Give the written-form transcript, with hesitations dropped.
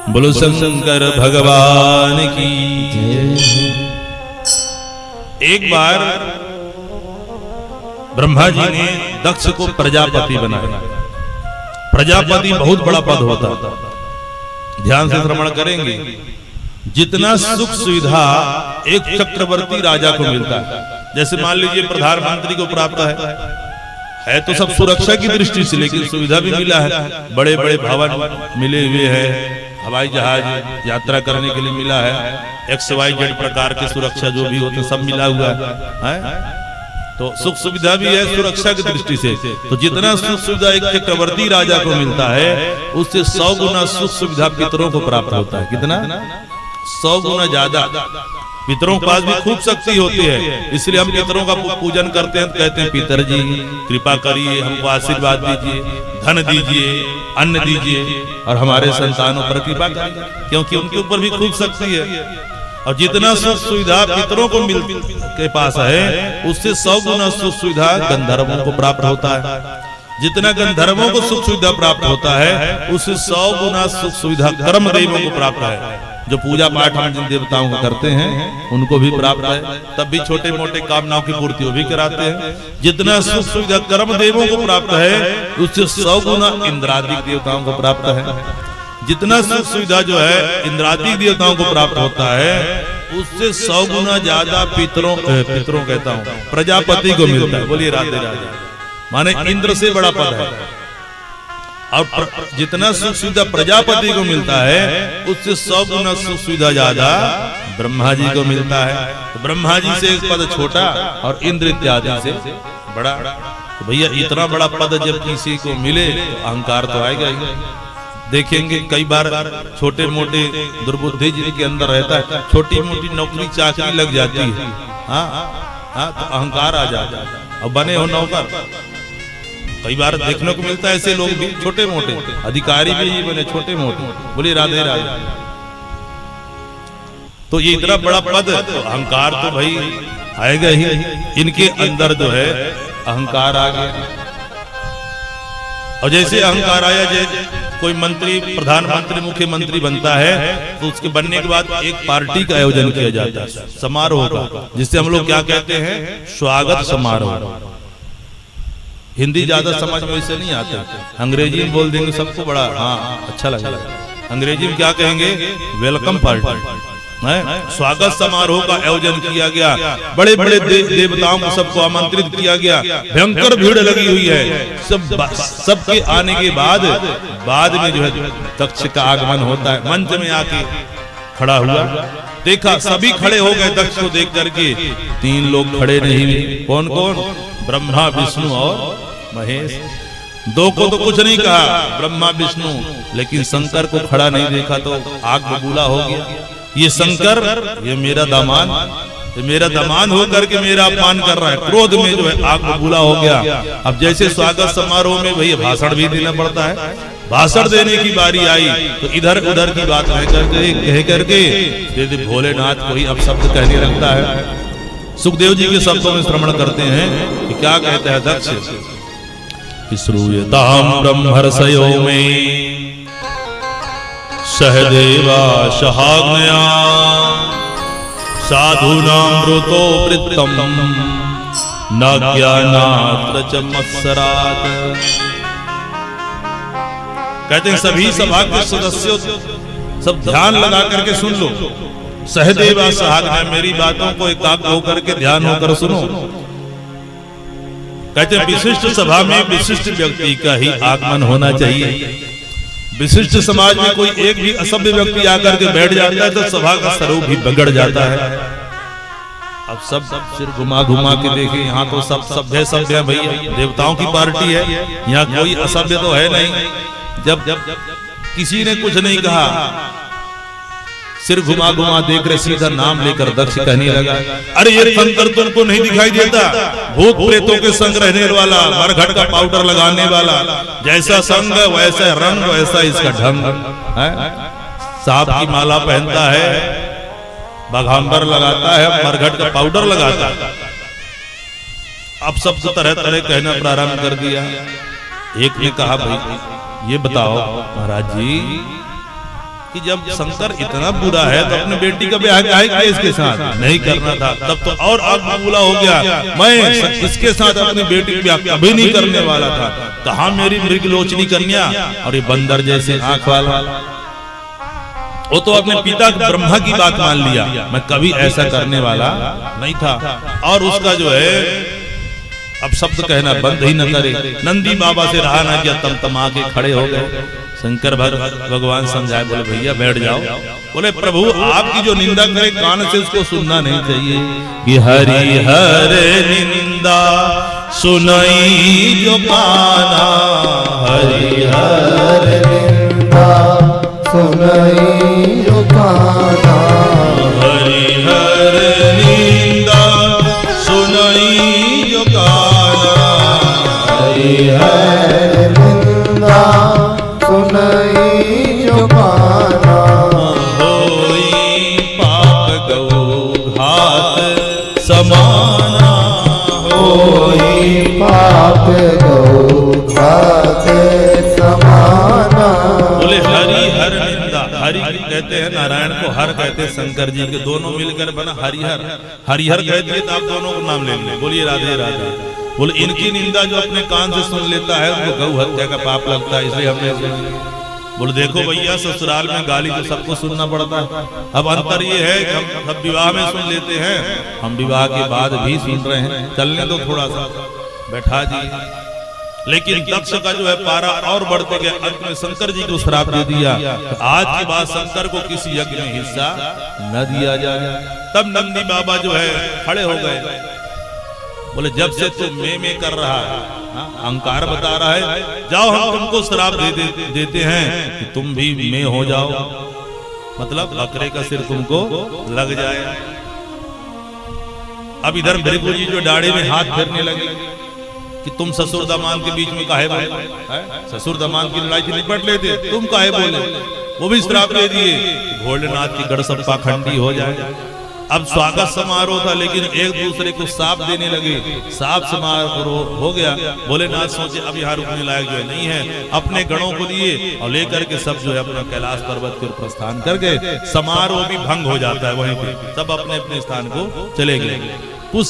बोलो शंकर भगवान की। एक बार ब्रह्मा जी ने दक्ष को प्रजापति बनाया। प्रजापति बहुत बड़ा पद होता था, ध्यान से श्रवण करेंगे। जितना सुख सुविधा एक चक्रवर्ती राजा को मिलता है, जैसे मान लीजिए प्रधानमंत्री को प्राप्त है तो सब सुरक्षा की दृष्टि से, लेकिन सुविधा भी मिला है, बड़े बड़े भवन मिले हुए हैं, हवाई जहाज यात्रा करने के लिए मिला है, XYZ प्रकार की सुरक्षा जो भी होते सब मिला हुआ है। तो सुख सुविधा भी है सुरक्षा की दृष्टि से। तो जितना सुख सुविधा एक चक्रवर्ती राजा को मिलता है, उससे 100 गुना सुख सुविधा पितरों को प्राप्त होता है। कितना? 100 गुना ज्यादा। पितरों के पास भी खूब शक्ति होती है, इसलिए हम पितरों का पूजन करते हैं, कहते हैं पितर जी कृपा करिए, हमको आशीर्वाद दीजिए, धन दीजिए, अन्न दीजिए और हमारे संतानों पर कृपा करिए, क्योंकि उनके ऊपर भी खूब शक्ति है। और जितना सुख सुविधा पितरों को मिल के पास है, उससे 100 गुना सुख सुविधा गंधर्वों को प्राप्त होता है। जितना गंधर्वों को सुख सुविधा प्राप्त होता है, उससे 100 गुना सुख सुविधा कर्म देवों को प्राप्त है। जो पूजा पाठ हम जिन देवताओं को करते हैं उनको भी प्राप्त है, तब भी छोटे मोटे कामनाओं की पूर्ति वो भी कराते हैं। जितना सुख सुविधा कर्म देवों को प्राप्त है, उससे 100 गुना इंद्रादिक देवताओं को प्राप्त है। जितना सुख सुविधा जो है इंद्रादिक देवताओं को प्राप्त होता है, उससे 100 गुना ज्यादा पितरों कहता हूँ प्रजापति को मिलता है। बोलिए राधे राधे। माने इंद्र से बड़ा पद है। और जितना सुख सुविधा प्रजापति को मिलता है, उससे 100 गुना सुख सुविधा ज्यादा ब्रह्मा जी को मिलता है। तो ब्रह्मा जी से एक पद छोटा और इंद्र इत्यादि से बड़ा। तो भैया इतना बड़ा पद जब किसी को मिले तो अहंकार तो आएगा ही। देखेंगे कई बार छोटे मोटे दुर्बुद्धि जिनके अंदर रहता है, छोटी मोटी नौकरी चाकरी लग जाती है, हाँ तो अहंकार आ जाता है और बने हो नौकर। कई बार देखने को मिलता है ऐसे लोग भी, छोटे मोटे अधिकारी भी ये बने छोटे मोटे। बोलिए राधे राधे। तो ये इतना बड़ा पद, तो अहंकार तो भाई आएगा ही। इनके अंदर जो है अहंकार आ गया। और जैसे अहंकार आया, जैसे कोई मंत्री प्रधानमंत्री मुख्यमंत्री बनता है, तो उसके बनने के बाद एक पार्टी का आयोजन किया जाता है, समारोह का, जिससे हम लोग क्या कहते हैं, स्वागत समारोह। हिंदी ज्यादा समझ में इसे नहीं आता, अंग्रेजी में बोल देंगे सबको बड़ा अच्छा लगेगा। अंग्रेजी में क्या कहेंगे, वेलकम पार्टी। स्वागत समारोह का आयोजन किया गया, बड़े बड़े देवताओं को सबको आमंत्रित किया गया, भयंकर भीड़ लगी हुई है। सबके आने के बाद में जो है दक्ष का आगमन होता है। मंच में आके खड़ा हुआ, देखा सभी खड़े हो गए दक्ष को देख करके। 3 लोग खड़े नहीं हुए। कौन कौन? ब्रह्मा विष्णु और महेश। 2 को तो कुछ नहीं कहा, ब्रह्मा विष्णु, लेकिन शंकर को खड़ा नहीं देखा तो आग बबूला हो गया। ये शंकर, ये मेरा दामाद हो करके मेरा अपमान कर रहा है। क्रोध में जो है आग बबूला हो गया। अब जैसे स्वागत समारोह में भैया भाषण भी देना पड़ता है, भाषण देने की बारी आई तो इधर उधर की बात कह करके भोलेनाथ को ही अब शब्द कहने लगता है। सुखदेव जी के शब्दों में श्रवण करते हैं कि क्या कहते हैं दक्ष, श्रूयताम ब्रह्मर्षयो में सहदेवा सहाग्नया साधूनामृतो वृत्तम न ज्ञानात्र च मत्सरात्। कहते हैं सभी सभा के सदस्यों सब ध्यान लगा करके सुन लो। सहदेवा सहाग्नया, मेरी बातों को एकाग्र होकर के ध्यान होकर सुनो। कहते हैं विशिष्ट सभा में विशिष्ट व्यक्ति का ही आगमन होना चाहिए। विशिष्ट समाज में कोई एक भी असभ्य व्यक्ति आकर के बैठ जाता है तो सभा का स्वरूप भी बिगड़ जाता है। अब सब सिर घुमा घुमा के देखे, यहाँ तो सब सभ्य भैया, देवताओं की पार्टी है, यहाँ कोई असभ्य तो है नहीं। जब किसी ने कुछ नहीं कहा, सिर घुमा घुमा देख रहे, सीधा नाम लेकर दक्ष कहने लगा, अरे ये शंकर तुमको नहीं दिखाई देता? भूत प्रेतों के संग रहने वाला, मरघट का पाउडर लगाने वाला, जैसा संग वैसा रंग वैसा इसका ढंग है। सांप की माला पहनता है, बाघांबर लगाता है, मरघट का पाउडर लगाता है। अब सब तरह तरह कहना प्रारंभ कर दिया। एक ने कहा, भाई ये बताओ महाराज जी, कि जब शंकर इतना बुरा है तो अपने बेटी का ब्याह काहे किया इसके साथ, नहीं करना था। तब तो और आग बबूला हो गया, मैं इसके साथ अपनी बेटी का ब्याह कभी नहीं करने वाला था। कहा मेरी मृगलोचनी कन्या और ये बंदर जैसे आंख वाला, वो तो अपने पिता ब्रह्मा की बात मान लिया, मैं कभी ऐसा करने वाला नहीं था। और उसका जो है अब शब्द कहना बंद ही न करे। नंदी बाबा से रहा ना गया, तमतमा के खड़े हो गए। शंकर भगवान समझाए, बोले भैया बैठ जाओ। बोले प्रभु आपकी जो निंदा करे कान से उसको सुनना नहीं चाहिए। कि हरि हर निंदा सुनाई जो काना, हरि हर निंदा सुनाई जो काना, हरि हर निंदा सुनाई जो काना, हरि हर निंदा सुनाई जो काना। होई पाप गौ घात समाना, होई पाप गौ घात समाना। बोले हरि हर निंदा, हरि कहते हैं नारायण को, हर कहते हैं शंकर जी के, दोनों मिलकर बना हरिहर। हरिहर कहते हैं तो आप दोनों को नाम ले लें, बोलिए राधे राधे। बोले इनकी निंदा जो अपने कान से सुन लेता है उनको गौ हत्या का पाप लगता है, इसलिए हमने। बोले देखो भैया ससुराल में गाली तो सबको सुनना पड़ता है, अब अंतर ये है कि हम सब विवाह में सुन लेते हैं, हम विवाह के बाद भी सुन रहे हैं, चलने दो थोड़ा सा, बैठा जी। लेकिन दक्ष का जो है पारा और बढ़ते गया, अंत में शंकर जी को श्राप दे दिया, आज के बाद शंकर को किसी यज्ञ में हिस्सा न दिया जाए। तब नंदी बाबा जो है खड़े हो गए, बोले जब से तू में कर रहा है, अहंकार बता रहा है, जाओ हम तुमको श्राप देते हैं कि तुम भी में हो जाओ, मतलब बकरे का सिर तुमको लग जाए। अब इधर भृगु जी जो दाढ़ी में हाथ फेरने लगे कि तुम ससुर दमान के बीच में काहे बोले, ससुर दमान की लड़ाई से निपट लेते, तुम काहे बोले। वो भी श्राप दे दिए, भोलेनाथ की गढ़सप्पा खंडी हो जाए। अब स्वागत समारोह था लेकिन एक दूसरे को साप देने लगे, साप समारोह हो गया। भोलेनाथ सोचे अब यहाँ रुकने लायक जो है नहीं है, अपने गणों को दिए और लेकर के सब जो है अपना कैलाश पर्वत के प्रस्थान करके समारोह भी भंग हो जाता है, वहीं पे सब अपने अपने स्थान को चले गए।